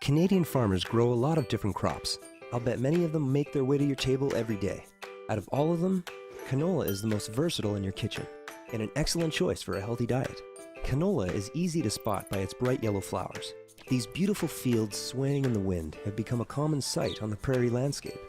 Canadian farmers grow a lot of different crops. I'll bet many of them make their way to your table every day. Out of all of them, canola is the most versatile in your kitchen and an excellent choice for a healthy diet. Canola is easy to spot by its bright yellow flowers. These beautiful fields swaying in the wind have become a common sight on the prairie landscape.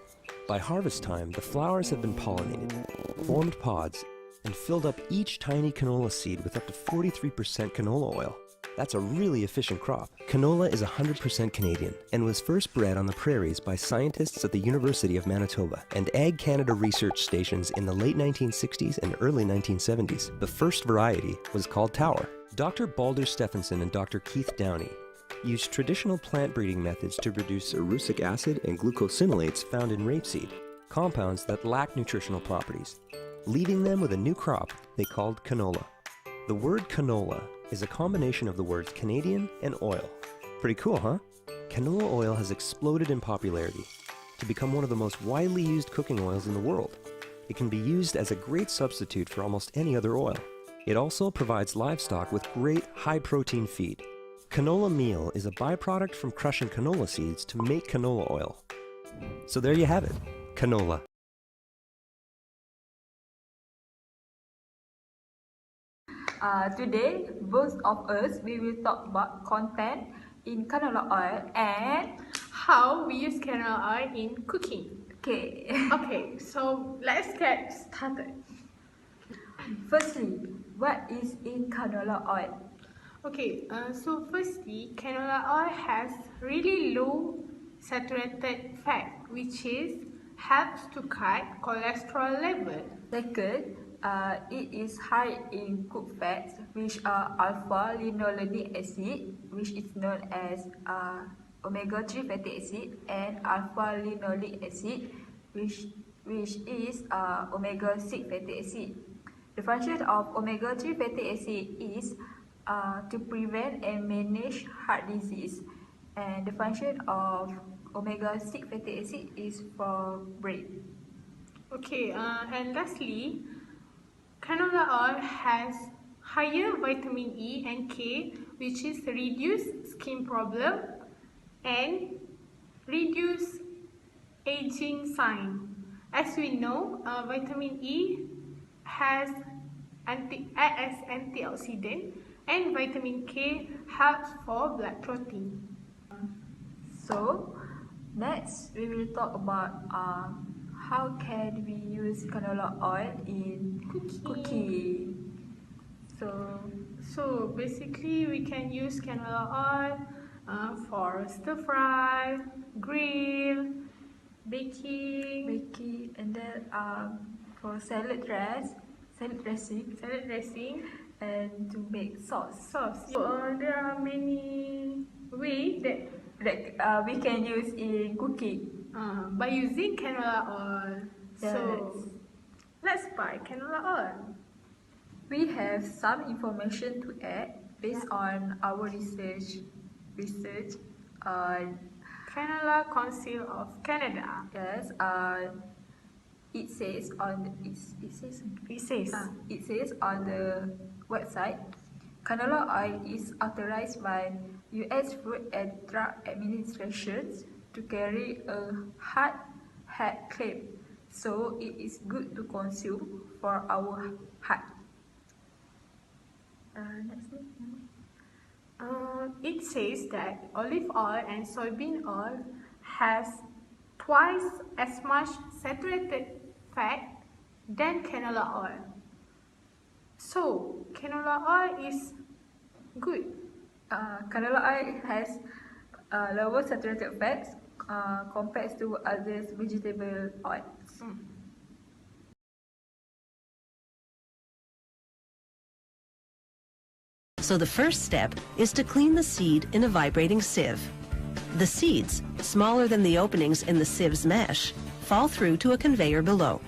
By harvest time, the flowers have been pollinated, formed pods, and filled up each tiny canola seed with up to 43% canola oil. That's a really efficient crop. Canola is 100% Canadian and was first bred on the prairies by scientists at the University of Manitoba and Ag Canada research stations in the late 1960s and early 1970s. The first variety was called Tower. Dr. Balder Stephenson and Dr. Keith Downey used traditional plant breeding methods to reduce erucic acid and glucosinolates found in rapeseed, compounds that lack nutritional properties, leaving them with a new crop they called canola. The word canola is a combination of the words Canadian and oil. Pretty cool, huh? Canola oil has exploded in popularity to become one of the most widely used cooking oils in the world. It can be used as a great substitute for almost any other oil. It also provides livestock with great high-protein feed. Canola meal is a byproduct from crushing canola seeds to make canola oil. So there you have it, canola. Today, both of us we will talk about content in canola oil and how we use canola oil in cooking. Okay. Okay, so let's get started. Firstly, what is in canola oil? Okay, so firstly, canola oil has really low saturated fat, which helps to cut cholesterol level. Second, it is high in cooked fats, which are alpha-linolenic acid, which is known as omega-3 fatty acid, and alpha-linoleic acid, which is omega-6 fatty acid. The function of omega-3 fatty acid is to prevent and manage heart disease, and the function of omega-6 fatty acid is for brain. Okay, and lastly, canola oil has higher vitamin E and K, which is reduce skin problem and reduce aging sign. As we know, vitamin E has as antioxidant, and vitamin K helps for blood clotting. So next we will talk about how can we use canola oil in cooking. So basically we can use canola oil for stir fry, grill, baking, and then for salad dressing, and to make sauce. So there are many ways that we can use in cooking by using canola oil. Yes. So let's buy canola oil. We have some information to add based on our research on Canola Council of Canada. Yes, it says on the website, canola oil is authorized by U.S. Food and Drug Administration to carry a hard health claim, so it is good to consume for our heart. Next one. It says that olive oil and soybean oil has twice as much saturated fat than canola oil. So canola oil is good. Canola oil has lower saturated fats compared to other vegetable oils. So the first step is to clean the seed in a vibrating sieve. The seeds, smaller than the openings in the sieve's mesh, fall through to a conveyor below.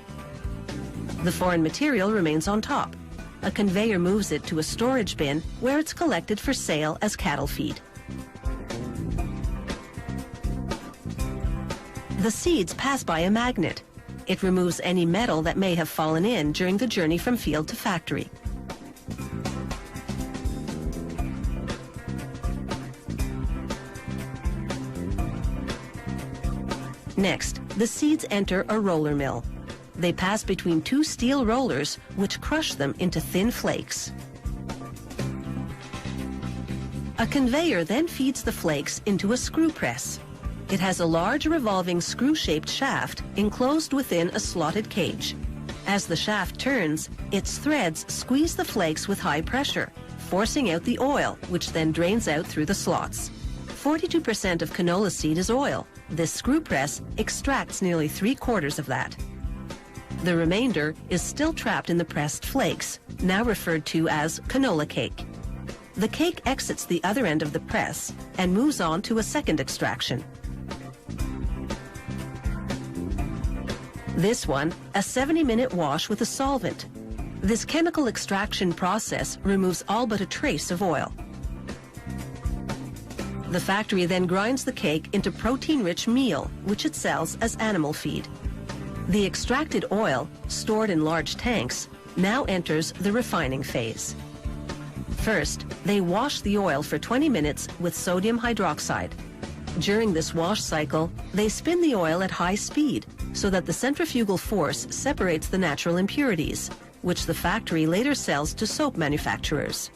The foreign material remains on top. A conveyor moves it to a storage bin where it's collected for sale as cattle feed. The seeds pass by a magnet. It removes any metal that may have fallen in during the journey from field to factory. Next, the seeds enter a roller mill. They pass between two steel rollers, which crush them into thin flakes. A conveyor then feeds the flakes into a screw press. It has a large revolving screw-shaped shaft enclosed within a slotted cage. As the shaft turns, its threads squeeze the flakes with high pressure, forcing out the oil, which then drains out through the slots. 42% of canola seed is oil. This screw press extracts nearly 3/4 of that. The remainder is still trapped in the pressed flakes, now referred to as canola cake. The cake exits the other end of the press and moves on to a second extraction. This one, a 70-minute wash with a solvent. This chemical extraction process removes all but a trace of oil. The factory then grinds the cake into protein-rich meal, which it sells as animal feed. The extracted oil, stored in large tanks, now enters the refining phase. First, they wash the oil for 20 minutes with sodium hydroxide. During this wash cycle, they spin the oil at high speed so that the centrifugal force separates the natural impurities, which the factory later sells to soap manufacturers.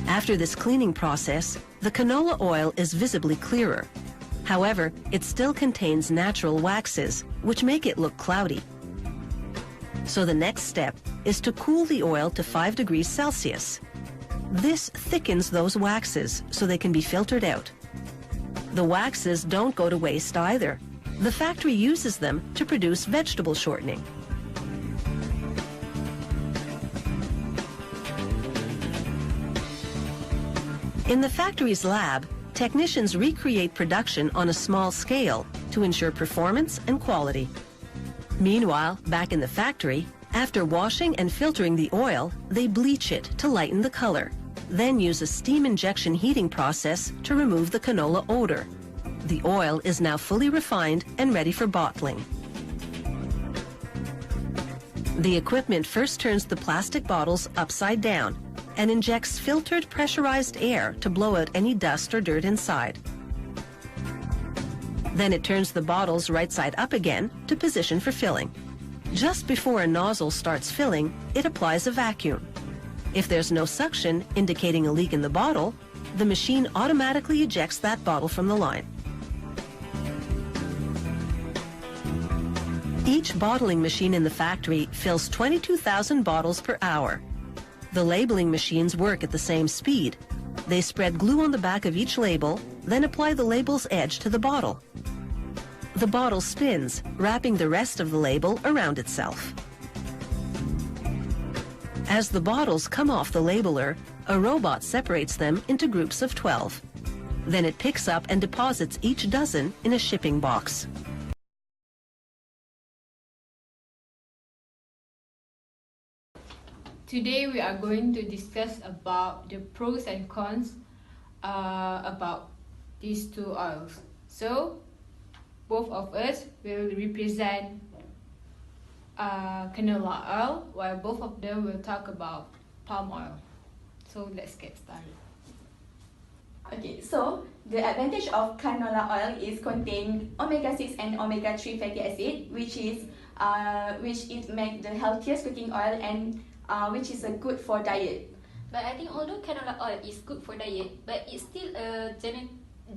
After this cleaning process, the canola oil is visibly clearer. However, it still contains natural waxes, which make it look cloudy. So the next step is to cool the oil to 5 degrees Celsius. This thickens those waxes so they can be filtered out. The waxes don't go to waste either. The factory uses them to produce vegetable shortening. In the factory's lab, technicians recreate production on a small scale to ensure performance and quality. Meanwhile, back in the factory, after washing and filtering the oil, they bleach it to lighten the color, then use a steam injection heating process to remove the canola odor. The oil is now fully refined and ready for bottling. The equipment first turns the plastic bottles upside down and injects filtered pressurized air to blow out any dust or dirt inside. Then it turns the bottles right side up again to position for filling. Just before a nozzle starts filling, it applies a vacuum. If there's no suction indicating a leak in the bottle, the machine automatically ejects that bottle from the line. Each bottling machine in the factory fills 22,000 bottles per hour. The labeling machines work at the same speed. They spread glue on the back of each label, then apply the label's edge to the bottle. The bottle spins, wrapping the rest of the label around itself. As the bottles come off the labeler, a robot separates them into groups of 12. Then it picks up and deposits each dozen in a shipping box. Today we are going to discuss about the pros and cons about these two oils. So, both of us will represent canola oil, while both of them will talk about palm oil. So let's get started. Okay, so the advantage of canola oil is contain omega-6 and omega-3 fatty acid, which it make the healthiest cooking oil and which is good for diet. But I think although canola oil is good for diet, but it's still a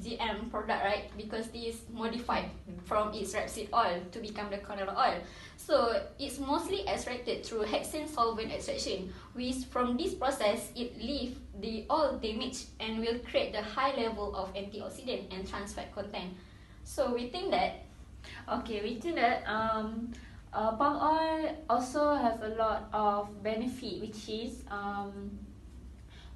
GM product, right? Because it is modified from its rapeseed oil to become the canola oil. So it's mostly extracted through hexane solvent extraction, which from this process it leaves the oil damage and will create the high level of antioxidant and trans fat content. So we think that palm oil also have a lot of benefit, which is palm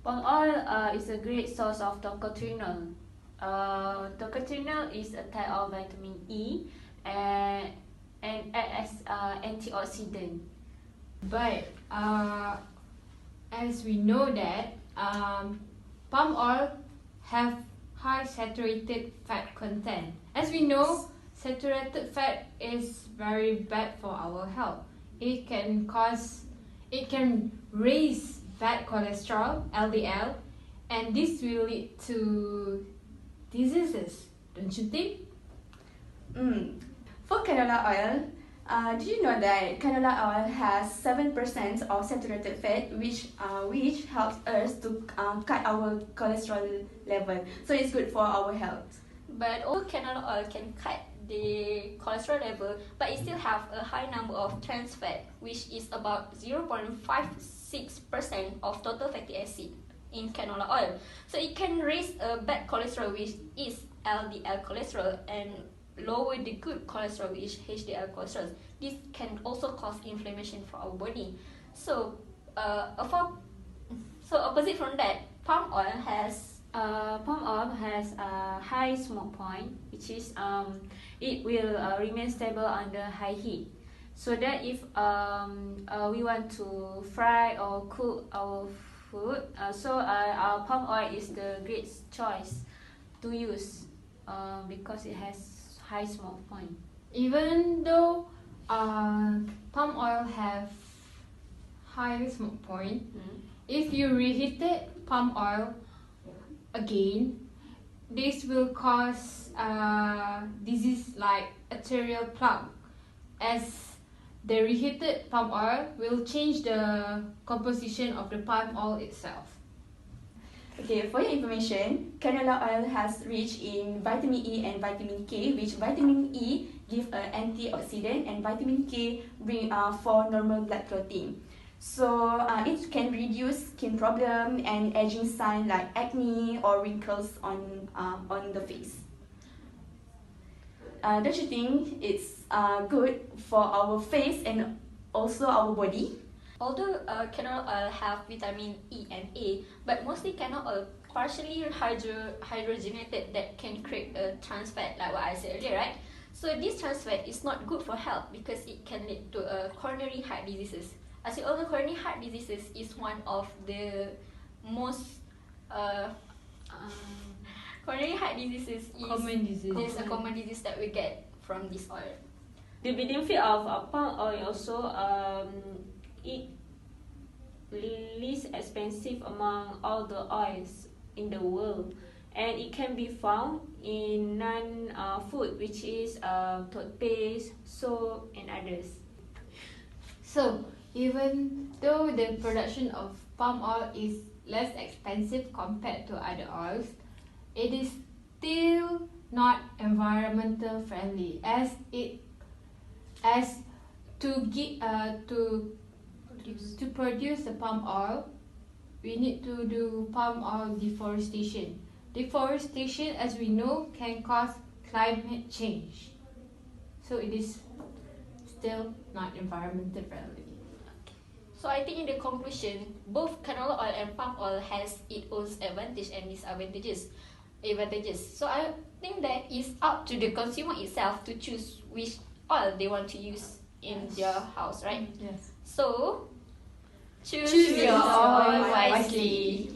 oil is a great source of tocotrienol. Tocotrienol is a type of vitamin E and act as antioxidant. But as we know that palm oil have high saturated fat content. As we know, saturated fat is very bad for our health. It can raise bad cholesterol, LDL, and this will lead to diseases, don't you think? For canola oil, did you know that canola oil has 7% of saturated fat, which helps us to cut our cholesterol level. So it's good for our health. But although canola oil can cut the cholesterol level, but it still have a high number of trans fat, which is about 0.56% of total fatty acid in canola oil. So it can raise a bad cholesterol, which is LDL cholesterol, and lower the good cholesterol, which is HDL cholesterol. This can also cause inflammation for our body. So, opposite from that, palm oil has a high smoke point, which is it will remain stable under high heat. So that if we want to fry or cook our food, our palm oil is the great choice to use because it has high smoke point. Even though palm oil have high smoke point, if you reheated palm oil again, this will cause disease like arterial plaque, as the reheated palm oil will change the composition of the palm oil itself. Okay, for your information, canola oil has rich in vitamin E and vitamin K, which vitamin E give an antioxidant and vitamin K bring for normal blood clotting. So it can reduce skin problem and aging sign like acne or wrinkles on the face. Don't you think it's good for our face and also our body? Although canola oil have vitamin E and A, but mostly canola oil partially hydrogenated that can create a trans fat, like what I said earlier, right? So this trans fat is not good for health because it can lead to coronary heart diseases. As you all know, coronary heart diseases is one of the most coronary heart diseases is a common disease that we get from this oil. The benefit of palm oil also it least expensive among all the oils in the world, and it can be found in non-food, which is toothpaste, soap, and others. So, even though the production of palm oil is less expensive compared to other oils, it is still not environmental friendly, as to produce the palm oil, we need to do palm oil deforestation. Deforestation, as we know, can cause climate change. So it is still not environmental friendly. So I think in the conclusion, both canola oil and palm oil has its own advantage and disadvantages. So I think that it's up to the consumer itself to choose which oil they want to use in their house, right? Yes. So choose Choose your your oil oil wisely.